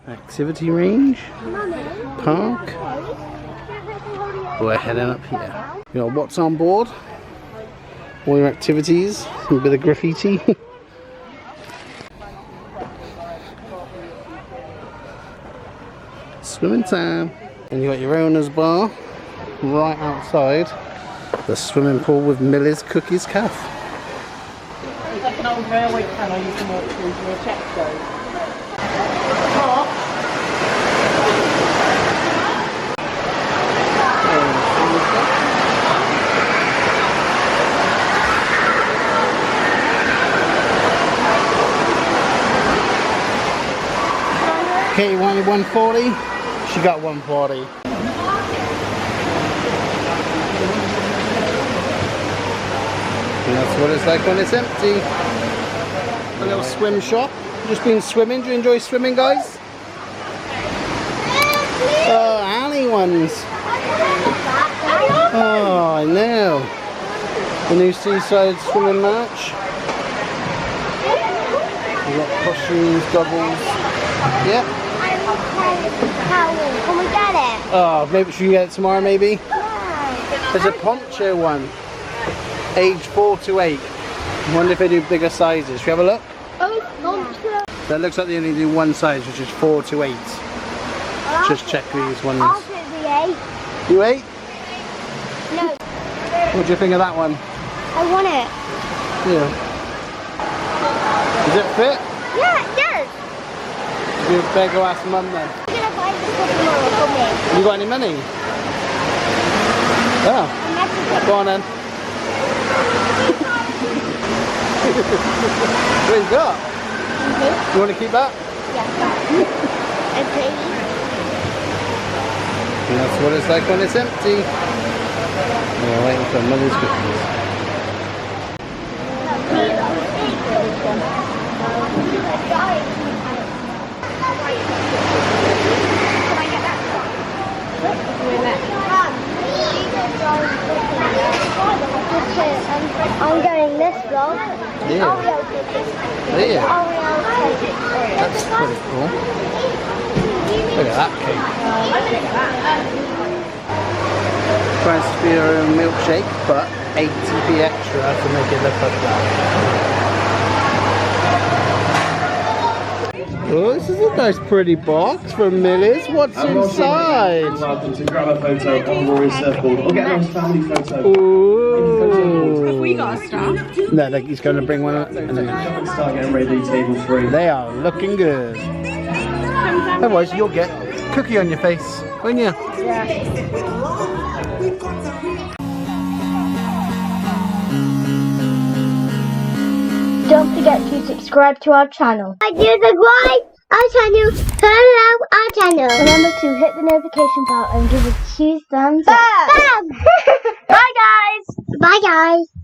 Activity range, park. We're heading up here. You know what's on board? All your activities, a bit of graffiti. Swimming time. And you got your owner's bar right outside the swimming pool with Millie's Cookies Cafe. It's like an old railway tunnel you can walk through to a check zone. Okay, you wanted 140? She got 140. And that's what it's like when it's empty. A little swim shop. Just been swimming. Do you enjoy swimming, guys? Oh, Annie ones. Oh, I know. The new seaside swimming match. We've got costumes, doubles. Yep. Can we get it? Oh, maybe should we get it tomorrow? Maybe. Yeah. There's a poncho one. Age 4 to 8. I wonder if they do bigger sizes. Should we have a look? Oh, poncho. So it looks like they only do one size, which is 4 to 8. Just check these ones. I'll put the 8. You 8? No. What do you think of that one? I want it. Yeah. Does it fit? Yeah, it does. You better go ask Mum then. I'm gonna buy this for tomorrow for me. You got any money? Oh. Go on then. What you got? You want to keep that? Yeah. And please. And that's what it's like when it's empty. We're waiting for Millie's cookies. I'm getting this vlog. Yeah. Oreo cookies. Yeah. Oreo cookies. That's pretty cool. Look at that cake. Tries to be her own milkshake, but 80p extra to make it look like that. Oh, this is a nice pretty box from Millie's. What's inside? Welcome to grab a photo on Rory's surfboard or get a nice family photo. Ooh. Have we got a staff? No, he's going to bring one up. Start getting ready, table 3. They are looking good. Otherwise, you'll get cookie on your face, won't you? Yeah. Don't forget to subscribe to our channel. I do subscribe our channel. Follow our channel. Remember to hit the notification bell and give us 2 thumbs up. Bam! Bye guys. Bye guys.